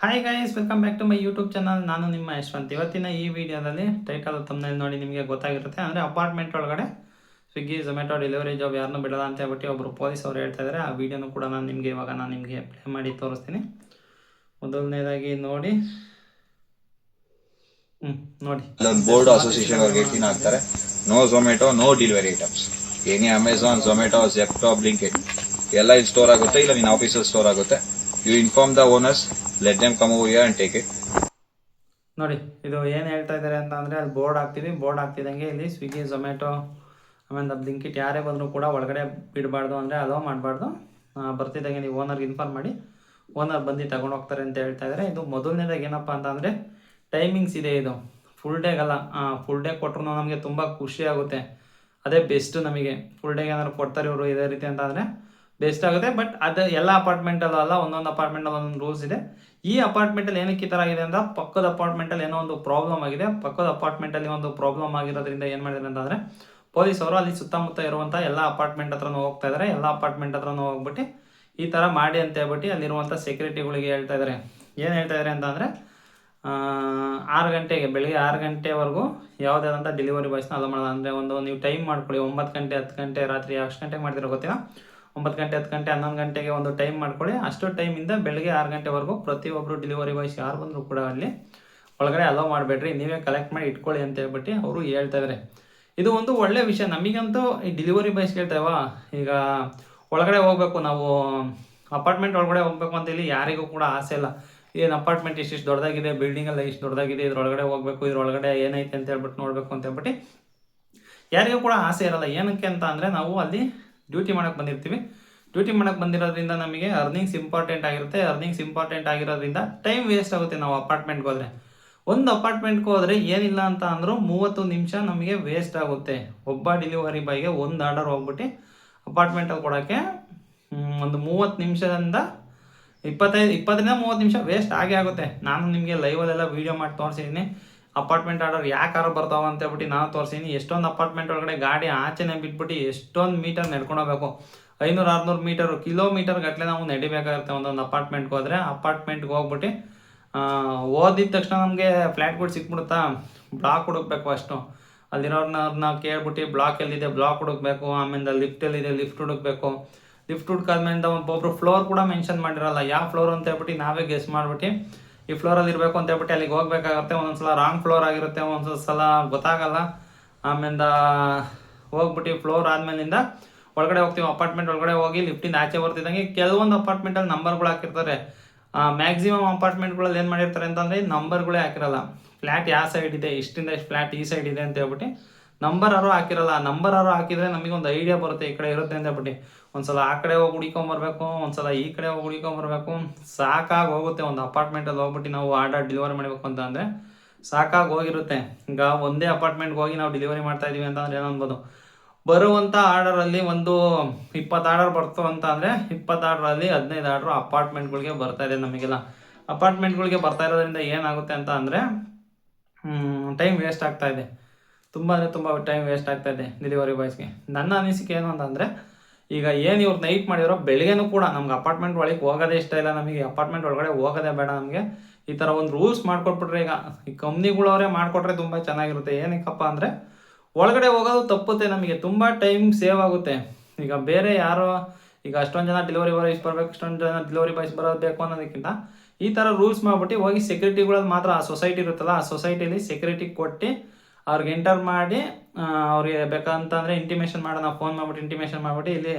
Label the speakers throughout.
Speaker 1: Hi guys, welcome back to my YouTube channel. ನಾನು ನಿಮ್ಮ ಯಶವಂತ್. ಇವತ್ತಿನ ಈ ವಿಡಿಯೋದಲ್ಲಿ ಟೈಟಲ್ ತಮ್ಮನೇಲಿ ನೋಡಿ ನಿಮಗೆ ಗೊತ್ತಾಗಿರುತ್ತೆ. ಅಂದರೆ ಅಪಾರ್ಟ್ಮೆಂಟ್ ಒಳಗಡೆ ಸ್ವಿಗ್ಗಿ ಝೊಮ್ಯಾಟೊ ಡೆಲಿವರಿ ಜಾಬ್ ಯಾರನ್ನೂ ಬಿಡಲ್ಲ ಅಂತ ಹೇಳ್ಬಿಟ್ಟು ಒಬ್ಬರು ಪೊಲೀಸ್ ಅವರು ಹೇಳ್ತಾ ಇದ್ದಾರೆ. ಆ ವಿಡಿಯೋನು ಕೂಡ ನಾನು ನಿಮಗೆ ಪ್ಲೇ ಮಾಡಿ ತೋರಿಸ್ತೀನಿ. ಮೊದಲನೇದಾಗಿ ನೋಡಿ ನೋಡಿ
Speaker 2: ಬೋರ್ಡ್ ಅಸೋಸಿಯೇಷನ್ ಅವ್ರಿಗೆ ಏನ್ ಹಾಕ್ತಾರೆ, no Zomato no delivery items. ಏನೇ ಅಮೆಝಾನ್, ಝೊಮ್ಯಾಟೊ, ಜೆಪ್ಟೊ, ಬ್ಲಿಂಕಿಟ್ ಎಲ್ಲ ಇಲ್ಲಿ ಸ್ಟೋರ್ ಆಗುತ್ತೆ, ಇಲ್ಲ ನಿನ್ನ ಆಫೀಸಲ್ಲಿ ಸ್ಟೋರ್ ಆಗುತ್ತೆ. You inform the owners, let them come over here and take it.
Speaker 1: ನೋಡಿ, ಇದು ಏನು ಹೇಳ್ತಾ ಇದ್ದಾರೆ ಅಂತ ಅಂದರೆ ಅಲ್ಲಿ ಬೋರ್ಡ್ ಹಾಕ್ತೀವಿ. ಬೋರ್ಡ್ ಹಾಕ್ತಿದ್ದಂಗೆ ಇಲ್ಲಿ ಸ್ವಿಗ್ಗಿ ಝೊಮ್ಯಾಟೊ ಆಮೇಲೆ ಬ್ಲಿಂಕಿಟ್ ಯಾರೇ ಬಂದರೂ ಕೂಡ ಒಳಗಡೆ ಬಿಡಬಾರ್ದು, ಅಂದರೆ ಅಲೋ ಮಾಡಬಾರ್ದು. ಬರ್ತಿದ್ದಂಗೆ ನೀವು ಓನರ್ಗೆ ಇನ್ಫಾರ್ಮ್ ಮಾಡಿ, ಓನರ್ ಬಂದು ತಗೊಂಡು ಹೋಗ್ತಾರೆ ಅಂತ ಹೇಳ್ತಾ ಇದ್ದಾರೆ. ಇದು ಮೊದಲನೇದಾಗಿ ಏನಪ್ಪ ಅಂತ ಅಂದರೆ ಟೈಮಿಂಗ್ಸ್ ಇದೆ. ಇದು ಫುಲ್ ಡೇಗಲ್ಲ, ಫುಲ್ ಡೇ ಕೊಟ್ಟರು ನಮಗೆ ತುಂಬ ಖುಷಿ ಆಗುತ್ತೆ. ಅದೇ ಬೆಸ್ಟ್ ನಮಗೆ. ಫುಲ್ ಡೇಗೆ ಏನಾದ್ರು ಕೊಡ್ತಾರೆ ಇವರು ಇದೇ ರೀತಿ ಅಂತ ಅಂದರೆ ಬೆಸ್ಟ್ ಆಗುತ್ತೆ. ಬಟ್ ಅದು ಎಲ್ಲ ಅಪಾರ್ಟ್ಮೆಂಟಲ್ಲೂ ಅಲ್ಲ, ಒಂದೊಂದು ಅಪಾರ್ಟ್ಮೆಂಟಲ್ಲಿ ಒಂದೊಂದು ರೂಲ್ಸ್ ಇದೆ. ಈ ಅಪಾರ್ಟ್ಮೆಂಟಲ್ಲಿ ಏನಕ್ಕೆ ಈ ಥರ ಆಗಿದೆ ಅಂದರೆ ಪಕ್ಕದ ಅಪಾರ್ಟ್ಮೆಂಟಲ್ಲಿ ಏನೋ ಒಂದು ಪ್ರಾಬ್ಲಮ್ ಆಗಿದೆ. ಪಕ್ಕದ ಅಪಾರ್ಟ್ಮೆಂಟಲ್ಲಿ ಒಂದು ಪ್ರಾಬ್ಲಮ್ ಆಗಿರೋದ್ರಿಂದ ಏನು ಮಾಡಿದ್ದಾರೆ ಅಂತಂದರೆ ಪೊಲೀಸವರು ಅಲ್ಲಿ ಸುತ್ತಮುತ್ತ ಇರುವಂಥ ಎಲ್ಲ ಅಪಾರ್ಟ್ಮೆಂಟ್ ಹತ್ರನೂ ಹೋಗ್ತಾ ಇದ್ದಾರೆ. ಎಲ್ಲ ಅಪಾರ್ಟ್ಮೆಂಟ್ ಹತ್ರನೂ ಹೋಗ್ಬಿಟ್ಟು ಈ ಥರ ಮಾಡಿ ಅಂತ ಹೇಳ್ಬಿಟ್ಟು ಅಲ್ಲಿರುವಂಥ ಸೆಕ್ಯೂರಿಟಿಗಳಿಗೆ ಹೇಳ್ತಾ ಇದ್ದಾರೆ. ಏನು ಹೇಳ್ತಾ ಇದ್ದಾರೆ ಅಂತಂದರೆ 6 ಗಂಟೆಗೆ, ಬೆಳಿಗ್ಗೆ 6 ಗಂಟೆವರೆಗೂ ಯಾವುದೇ ಆದಂಥ ಡೆಲಿವರಿ ಬಾಯ್ಸ್ನ ಅಲೋ ಮಾಡೋದು. ಅಂದರೆ ನೀವು ಟೈಮ್ ಮಾಡ್ಕೊಳ್ಳಿ, 9 ಗಂಟೆ 10 ಗಂಟೆ ರಾತ್ರಿ ಎಷ್ಟು ಗಂಟೆಗೆ ಮಾಡ್ತಿರೋ ಗೊತ್ತಿಲ್ಲ, 9 ಗಂಟೆ 10 ಗಂಟೆ 11 ಗಂಟೆಗೆ ಒಂದು ಟೈಮ್ ಮಾಡ್ಕೊಳ್ಳಿ. ಅಷ್ಟು ಟೈಮಿಂದ ಬೆಳಗ್ಗೆ 6 ಗಂಟೆವರೆಗೂ ಪ್ರತಿಯೊಬ್ಬರು ಡೆಲಿವರಿ ಬಾಯ್ಸ್ ಯಾರು ಬಂದರೂ ಕೂಡ ಅಲ್ಲಿ ಒಳಗಡೆ ಅಲೋ ಮಾಡಬೇಡ್ರಿ, ನೀವೇ ಕಲೆಕ್ಟ್ ಮಾಡಿ ಇಟ್ಕೊಳ್ಳಿ ಅಂತ ಹೇಳ್ಬಿಟ್ಟು ಅವರು ಹೇಳ್ತಾ ಇದ್ದಾರೆ. ಇದು ಒಂದು ಒಳ್ಳೆ ವಿಷಯ. ನಮಗಂತೂ ಈ ಡೆಲಿವರಿ ಬಾಯ್ಸ್ ಹೇಳ್ತೇವ, ಈಗ ಒಳಗಡೆ ಹೋಗ್ಬೇಕು, ನಾವು ಅಪಾರ್ಟ್ಮೆಂಟ್ ಒಳಗಡೆ ಹೋಗ್ಬೇಕು ಅಂತ ಇಲ್ಲಿ ಯಾರಿಗೂ ಕೂಡ ಆಸೆ ಇಲ್ಲ. ಏನು ಅಪಾರ್ಟ್ಮೆಂಟ್ ಇಷ್ಟು ದೊಡ್ಡದಾಗಿದೆ, ಬಿಲ್ಡಿಂಗ್ ಎಲ್ಲ ಇಷ್ಟು ದೊಡ್ಡದಾಗಿದೆ, ಇದ್ರೊಳಗಡೆ ಹೋಗ್ಬೇಕು, ಇದ್ರೊಳಗಡೆ ಏನೈತೆ ಅಂತ ಹೇಳ್ಬಿಟ್ಟು ನೋಡಬೇಕು ಅಂತ ಹೇಳ್ಬಿಟ್ಟು ಯಾರಿಗೂ ಕೂಡ ಆಸೆ ಇರಲ್ಲ. ಏನಕ್ಕೆ ಅಂತ ಅಂದರೆ ನಾವು ಅಲ್ಲಿ ಡ್ಯೂಟಿ ಮಾಡೋಕ್ಕೆ ಬಂದಿರ್ತೀವಿ. ಡ್ಯೂಟಿ ಮಾಡೋಕ್ಕೆ ಬಂದಿರೋದ್ರಿಂದ ನಮಗೆ ಅರ್ನಿಂಗ್ಸ್ ಇಂಪಾರ್ಟೆಂಟ್ ಆಗಿರುತ್ತೆ. ಅರ್ನಿಂಗ್ಸ್ ಇಂಪಾರ್ಟೆಂಟ್ ಆಗಿರೋದ್ರಿಂದ ಟೈಮ್ ವೇಸ್ಟ್ ಆಗುತ್ತೆ. ನಾವು ಅಪಾರ್ಟ್ಮೆಂಟ್ಗೆ ಹೋದರೆ, ಒಂದು ಅಪಾರ್ಟ್ಮೆಂಟ್ಗೆ ಹೋದರೆ ಏನಿಲ್ಲ ಅಂತ ಅಂದರೂ 30 ನಿಮಿಷ ನಮಗೆ ವೇಸ್ಟ್ ಆಗುತ್ತೆ. ಒಬ್ಬ ಡೆಲಿವರಿ ಬಾಯ್ಗೆ ಒಂದು ಆರ್ಡರ್ ಹೋಗ್ಬಿಟ್ಟು ಅಪಾರ್ಟ್ಮೆಂಟಲ್ಲಿ ಕೊಡೋಕ್ಕೆ ಒಂದು 30 ನಿಮಿಷದಿಂದ 20ರಿಂದ 30 ನಿಮಿಷ ವೇಸ್ಟ್ ಆಗೇ ಆಗುತ್ತೆ. ನಾನು ನಿಮಗೆ ಲೈವಲ್ಲೆಲ್ಲ ವೀಡಿಯೋ ಮಾಡಿ ತೋರಿಸಿದ್ದೀನಿ. ಅಪಾರ್ಟ್ಮೆಂಟ್ ಆರ್ಡರ್ ಯಾಕಾರು ಬರ್ತಾವೆ ಅಂತ ಹೇಳ್ಬಿಟ್ಟು ನಾನು ತೋರಿಸಿದ್ದೀನಿ. ಎಷ್ಟೊಂದು ಅಪಾರ್ಟ್ಮೆಂಟ್ ಒಳಗಡೆ ಗಾಡಿ ಆಚೆನೇ ಬಿಟ್ಬಿಟ್ಟು ಎಷ್ಟೊಂದು ಮೀಟರ್ ನಡ್ಕೊಂಡು ಹೋಗ್ಬೇಕು, 500-600 ಮೀಟರು, ಕಿಲೋಮೀಟರ್ ಗಟ್ಟಲೆ ನಾವು ನಡಿಬೇಕಾಗುತ್ತೆ ಒಂದೊಂದು ಅಪಾರ್ಟ್ಮೆಂಟ್ಗೆ ಹೋದರೆ. ಅಪಾರ್ಟ್ಮೆಂಟ್ಗೆ ಹೋಗ್ಬಿಟ್ಟು ಓದಿದ ತಕ್ಷಣ ನಮಗೆ ಫ್ಲ್ಯಾಟ್ಗಳು ಸಿಕ್ಬಿಡುತ್ತಾ, ಬ್ಲಾಕ್ ಹುಡುಕ್ಬೇಕು. ಅಷ್ಟು ಅಲ್ಲಿರೋರನ್ನ ಕೇಳ್ಬಿಟ್ಟು ಬ್ಲಾಕ್ ಎಲ್ಲಿದೆ ಬ್ಲಾಕ್ ಹುಡುಕ್ಬೇಕು. ಆಮೇಲೆ ಲಿಫ್ಟ್ ಎಲ್ಲಿದೆ ಲಿಫ್ಟ್ ಹುಡುಕ್ಬೇಕು. ಲಿಫ್ಟ್ ಹುಡ್ಕಾದ್ಮೇಲೆ ಒಬ್ಬೊಬ್ರು ಫ್ಲೋರ್ ಕೂಡ ಮೆನ್ಷನ್ ಮಾಡಿರಲ್ಲ, ಯಾವ ಫ್ಲೋರ್ ಅಂತ ಹೇಳ್ಬಿಟ್ಟು ನಾವೇ ಗೆಸ್ ಮಾಡ್ಬಿಟ್ಟು ಈ ಫ್ಲೋರಲ್ಲಿ ಇರಬೇಕು ಅಂತ ಹೇಳ್ಬಿಟ್ಟು ಅಲ್ಲಿಗೆ ಹೋಗ್ಬೇಕಾಗತ್ತೆ. ಒಂದೊಂದ್ಸಲ ರಾಂಗ್ ಫ್ಲೋರ್ ಆಗಿರುತ್ತೆ, ಒಂದೊಂದು ಸಲ ಗೊತ್ತಾಗಲ್ಲ. ಆಮೇಲೆ ಹೋಗ್ಬಿಟ್ಟು ಫ್ಲೋರ್ ಆದ್ಮೇಲಿಂದ ಒಳಗಡೆ ಹೋಗ್ತೀವಿ. ಅಪಾರ್ಟ್ಮೆಂಟ್ ಒಳಗಡೆ ಹೋಗಿ ಲಿಫ್ಟಿಂದ ಆಚೆ ಬರ್ತಿದ್ದಂಗೆ ಕೆಲವೊಂದು ಅಪಾರ್ಟ್ಮೆಂಟಲ್ಲಿ ನಂಬರ್ಗಳು ಹಾಕಿರ್ತಾರೆ. ಮ್ಯಾಕ್ಸಿಮಮ್ ಅಪಾರ್ಟ್ಮೆಂಟ್ಗಳಲ್ಲಿ ಏನು ಮಾಡಿರ್ತಾರೆ ಅಂತಂದರೆ ನಂಬರ್ಗಳೇ ಹಾಕಿರಲ್ಲ. ಫ್ಲ್ಯಾಟ್ ಯಾವ ಸೈಡ್ ಇದೆ, ಇಷ್ಟಿಂದ ಎಷ್ಟು ಫ್ಲ್ಯಾಟ್ ಈ ಸೈಡ್ ಇದೆ ಅಂತ ಹೇಳ್ಬಿಟ್ಟು ನಂಬರ್ ಯಾರು ಹಾಕಿರಲ್ಲ. ನಂಬರ್ ಯಾರು ಹಾಕಿದರೆ ನಮಗೆ ಒಂದು ಐಡಿಯಾ ಬರುತ್ತೆ ಈ ಕಡೆ ಇರುತ್ತೆ ಅಂತ ಹೇಳ್ಬಿಟ್ಟು. ಒಂದ್ಸಲ ಆ ಕಡೆ ಹೋಗಿ ಹುಡ್ಕೊಂಬರ್ಬೇಕು, ಒಂದ್ಸಲ ಈ ಕಡೆ ಹೋಗಿ ಹುಡ್ಕೊಂಬರ್ಬೇಕು. ಸಾಕಾಗಿ ಹೋಗುತ್ತೆ. ಒಂದು ಅಪಾರ್ಟ್ಮೆಂಟಲ್ಲಿ ಹೋಗ್ಬಿಟ್ಟು ನಾವು ಆರ್ಡರ್ ಡೆಲಿವರಿ ಮಾಡಬೇಕು ಅಂತ ಅಂದರೆ ಸಾಕಾಗಿ ಹೋಗಿರುತ್ತೆ. ಈಗ ಒಂದೇ ಅಪಾರ್ಟ್ಮೆಂಟ್ಗೆ ಹೋಗಿ ನಾವು ಡೆಲಿವರಿ ಮಾಡ್ತಾ ಇದೀವಿ ಅಂತಂದರೆ ಏನು ಅನ್ಬೋದು, ಬರುವಂಥ ಆರ್ಡರಲ್ಲಿ ಒಂದು 20 ಆರ್ಡರ್ ಬರ್ತು ಅಂತ ಅಂದರೆ 20 ಆರ್ಡ್ರಲ್ಲಿ 15 ಆರ್ಡ್ರು ಅಪಾರ್ಟ್ಮೆಂಟ್ಗಳಿಗೆ ಬರ್ತಾ ಇದೆ. ನಮಗೆಲ್ಲ ಅಪಾರ್ಟ್ಮೆಂಟ್ಗಳಿಗೆ ಬರ್ತಾ ಇರೋದ್ರಿಂದ ಏನಾಗುತ್ತೆ ಅಂತ ಅಂದರೆ ಟೈಮ್ ವೇಸ್ಟ್ ಆಗ್ತಾ ಇದೆ. ತುಂಬ ಅಂದರೆ ತುಂಬ ಟೈಮ್ ವೇಸ್ಟ್ ಆಗ್ತಾ ಇದೆ ಡೆಲಿವರಿ ಬಾಯ್ಸ್ಗೆ. ನನ್ನ ಅನಿಸಿಕೆ ಏನು ಅಂತಂದರೆ, ಈಗ ಏನು ಇವ್ರು ನೈಟ್ ಮಾಡಿರೋ ಬೆಳಗ್ಗೆನೂ ಕೂಡ ನಮ್ಗೆ ಅಪಾರ್ಟ್ಮೆಂಟ್ ಒಳಗೆ ಹೋಗೋದೇ ಇಷ್ಟ ಇಲ್ಲ. ನಮಗೆ ಅಪಾರ್ಟ್ಮೆಂಟ್ ಒಳಗಡೆ ಹೋಗೋದೇ ಬೇಡ. ನಮಗೆ ಈ ಥರ ಒಂದು ರೂಲ್ಸ್ ಮಾಡ್ಕೊಟ್ಬಿಟ್ರೆ, ಈಗ ಈ ಕಂಪ್ನಿಗಳವರೇ ಮಾಡಿಕೊಟ್ರೆ ತುಂಬ ಚೆನ್ನಾಗಿರುತ್ತೆ. ಏನಕ್ಕಪ್ಪ ಅಂದರೆ ಒಳಗಡೆ ಹೋಗೋದು ತಪ್ಪುತ್ತೆ, ನಮಗೆ ತುಂಬ ಟೈಮ್ ಸೇವ್ ಆಗುತ್ತೆ. ಈಗ ಬೇರೆ ಯಾರೋ ಈಗ ಅಷ್ಟೊಂದು ಜನ ಡೆಲಿವರಿ ಬಾಯ್ಸ್ ಬರಬೇಕು, ಇಷ್ಟೊಂದು ಜನ ಡೆಲಿವರಿ ಬಾಯ್ಸ್ ಬರೋದು ಬೇಕು ಅನ್ನೋದಕ್ಕಿಂತ ಈ ಥರ ರೂಲ್ಸ್ ಮಾಡಿಬಿಟ್ಟು ಹೋಗಿ ಸೆಕ್ಯೂರಿಟಿಗಳಲ್ಲಿ ಮಾತ್ರ, ಆ ಸೊಸೈಟಿ ಇರುತ್ತಲ್ಲ ಆ ಸೊಸೈಟಿಲಿ ಸೆಕ್ಯೂರಿಟಿ ಕೊಟ್ಟು ಅವ್ರಿಗೆ ಎಂಟರ್ ಮಾಡಿ ಅವ್ರಿಗೆ ಬೇಕಂತಂದರೆ ಇಂಟಿಮೇಷನ್ ಮಾಡೋಣ, ಫೋನ್ ಮಾಡಿಬಿಟ್ಟು ಇಂಟಿಮೇಷನ್ ಮಾಡಿಬಿಟ್ಟು ಇಲ್ಲಿ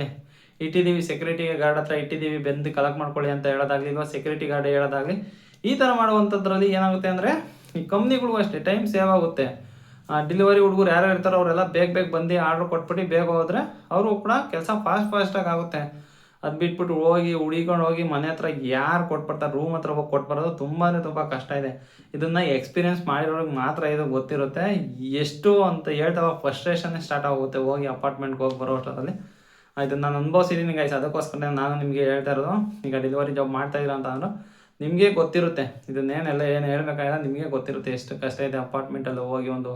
Speaker 1: ಇಟ್ಟಿದ್ದೀವಿ, ಸೆಕ್ಯೂರಿಟಿ ಗಾರ್ಡ್ ಹತ್ರ ಇಟ್ಟಿದ್ದೀವಿ, ಬಂದು ಕಲೆಕ್ಟ್ ಮಾಡ್ಕೊಳ್ಳಿ ಅಂತ ಹೇಳೋದಾಗಲಿ, ಇಲ್ವಾ ಸೆಕ್ಯೂರಿಟಿ ಗಾರ್ಡ್ ಹೇಳೋದಾಗಲಿ. ಈ ಥರ ಮಾಡುವಂಥದ್ರಲ್ಲಿ ಏನಾಗುತ್ತೆ ಅಂದರೆ ಈ ಕಂಪ್ನಿಗಳಿಗೂ ಅಷ್ಟೇ ಟೈಮ್ ಸೇವ್ ಆಗುತ್ತೆ. ಡೆಲಿವರಿ ಹುಡುಗರು ಯಾರು ಇರ್ತಾರೋ ಅವರೆಲ್ಲ ಬೇಗ ಬಂದು ಆರ್ಡ್ರ್ ಕೊಟ್ಬಿಟ್ಟು ಬೇಗ ಹೋದರೆ ಅವರು ಕೂಡ ಕೆಲಸ ಫಾಸ್ಟಾಗಿ ಆಗುತ್ತೆ. ಅದು ಬಿಟ್ಬಿಟ್ಟು ಹೋಗಿ ಹುಡಿಕೊಂಡು ಹೋಗಿ ಮನೆ ಹತ್ರ ಯಾರು ಕೊಟ್ಬಿಡ್ತಾರೆ, ರೂಮ್ ಹತ್ರ ಹೋಗಿ ಕೊಟ್ಬರೋದು ತುಂಬ ಕಷ್ಟ ಇದೆ. ಇದನ್ನು ಎಕ್ಸ್ಪೀರಿಯೆನ್ಸ್ ಮಾಡಿರೋರಿಗೆ ಮಾತ್ರ ಇದು ಗೊತ್ತಿರುತ್ತೆ. ಎಷ್ಟು ಅಂತ ಹೇಳ್ತಾವ ಫ್ರಸ್ಟ್ರೇಷನ್ನೇ ಸ್ಟಾರ್ಟ್ ಆಗುತ್ತೆ ಹೋಗಿ ಅಪಾರ್ಟ್ಮೆಂಟ್ಗೆ ಹೋಗಿ ಬರೋ ಅಷ್ಟರಲ್ಲಿ. ಇದನ್ನು ನಾನು ಅನುಭವಿಸಿದ್ದೀನಿ ಗೈಸ್. ಅದಕ್ಕೋಸ್ಕರ ನಾನು ನಿಮಗೆ ಹೇಳ್ತಾ ಇರೋದು, ಈಗ ಡೆಲಿವರಿ ಜಾಬ್ ಮಾಡ್ತಾಯಿದ್ದೀರ ಅಂತ ಅಂದರು ನಿಮಗೆ ಗೊತ್ತಿರುತ್ತೆ. ಇದನ್ನೇನೆಲ್ಲ ಏನು ಹೇಳ್ಬೇಕಾಗಿಲ್ಲ, ನಿಮಗೆ ಗೊತ್ತಿರುತ್ತೆ ಎಷ್ಟು ಕಷ್ಟ ಇದೆ ಅಪಾರ್ಟ್ಮೆಂಟಲ್ಲಿ ಹೋಗಿ ಒಂದು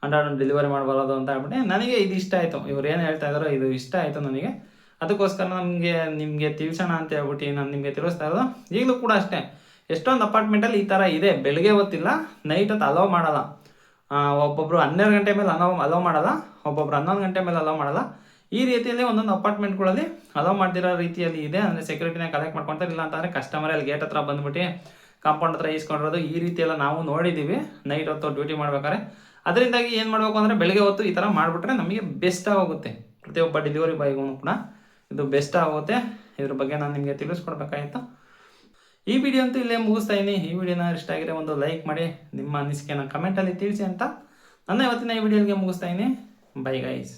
Speaker 1: ಅಂಡರ್ ಡೆಲಿವರಿ ಮಾಡಿ ಬರೋದು ಅಂತ ಹೇಳ್ಬಿಟ್ಟು. ನನಗೆ ಇದು ಇಷ್ಟ ಆಯಿತು, ಇವ್ರು ಏನು ಹೇಳ್ತಾ ಇದ್ದಾರೋ ಇದು ಇಷ್ಟ ಆಯಿತು ನನಗೆ. ಅದಕ್ಕೋಸ್ಕರ ನಿಮಗೆ ತಿಳಿಸೋಣ ಅಂತ ಹೇಳ್ಬಿಟ್ಟು ನಾನು ನಿಮಗೆ ತಿಳಿಸ್ತಾ ಇರೋದು. ಈಗಲೂ ಕೂಡ ಅಷ್ಟೇ, ಎಷ್ಟೊಂದು ಅಪಾರ್ಟ್ಮೆಂಟಲ್ಲಿ ಈ ಥರ ಇದೆ, ಬೆಳಗ್ಗೆ ಹೊತ್ತಿಲ್ಲ ನೈಟ್ ಹೊತ್ತು ಅಲೋ ಮಾಡಲ್ಲ. ಒಬ್ಬೊಬ್ರು 12 ಗಂಟೆ ಮೇಲೆ ಅಲೋ ಮಾಡಲ್ಲ, ಒಬ್ಬೊಬ್ರು 11 ಗಂಟೆ ಮೇಲೆ ಅಲೋ ಮಾಡಲ್ಲ. ಈ ರೀತಿಯಲ್ಲಿ ಒಂದೊಂದು ಅಪಾರ್ಟ್ಮೆಂಟ್ಗಳಲ್ಲಿ ಅಲೋ ಮಾಡ್ತಿರೋ ರೀತಿಯಲ್ಲಿ ಇದೆ. ಅಂದರೆ ಸೆಕ್ಯೂರಿಟಿನ ಕಲೆಕ್ಟ್ ಮಾಡ್ಕೊತಾರೆ, ಇಲ್ಲ ಅಂತಂದರೆ ಕಸ್ಟಮರ್ ಅಲ್ಲಿ ಗೇಟ್ ಹತ್ರ ಬಂದ್ಬಿಟ್ಟು ಕಾಂಪೌಂಡ್ ಹತ್ರ ಈಸ್ಕೊಂಡಿರೋದು, ಈ ರೀತಿ ಎಲ್ಲ ನಾವು ನೋಡಿದ್ದೀವಿ ನೈಟ್ ಹೊತ್ತು ಡ್ಯೂಟಿ ಮಾಡ್ಬೇಕಾದ್ರೆ. ಅದರಿಂದಾಗಿ ಏನು ಮಾಡಬೇಕು ಅಂದರೆ ಬೆಳಗ್ಗೆ ಹೊತ್ತು ಈ ಥರ ಮಾಡಿಬಿಟ್ರೆ ನಮಗೆ ಬೆಸ್ಟ್ ಆಗುತ್ತೆ. ಪ್ರತಿಯೊಬ್ಬ ಡೆಲಿವರಿ ಬಾಯ್ಗೂ ಕೂಡ ಇದು ಬೆಸ್ಟ್ ಆಗುತ್ತೆ. ಇದ್ರ ಬಗ್ಗೆ ನಾನು ನಿಮಗೆ ತಿಳಿಸ್ಕೊಡ್ಬೇಕಾಯಿತು. ಈ ವಿಡಿಯೋ ಅಂತೂ ಇಲ್ಲೇ ಮುಗಿಸ್ತಾ ಇದ್ದೀನಿ. ಈ ವಿಡಿಯೋನ ಇಷ್ಟ ಆಗಿದ್ರೆ ಒಂದು ಲೈಕ್ ಮಾಡಿ, ನಿಮ್ಮ ಅನಿಸಿಕೆನ ಕಮೆಂಟಲ್ಲಿ ತಿಳಿಸಿ ಅಂತ ನನ್ನ ಇವತ್ತಿನ ಈ ವಿಡಿಯೋಗೆ ಮುಗಿಸ್ತಾ ಇದ್ದೀನಿ. Bye guys.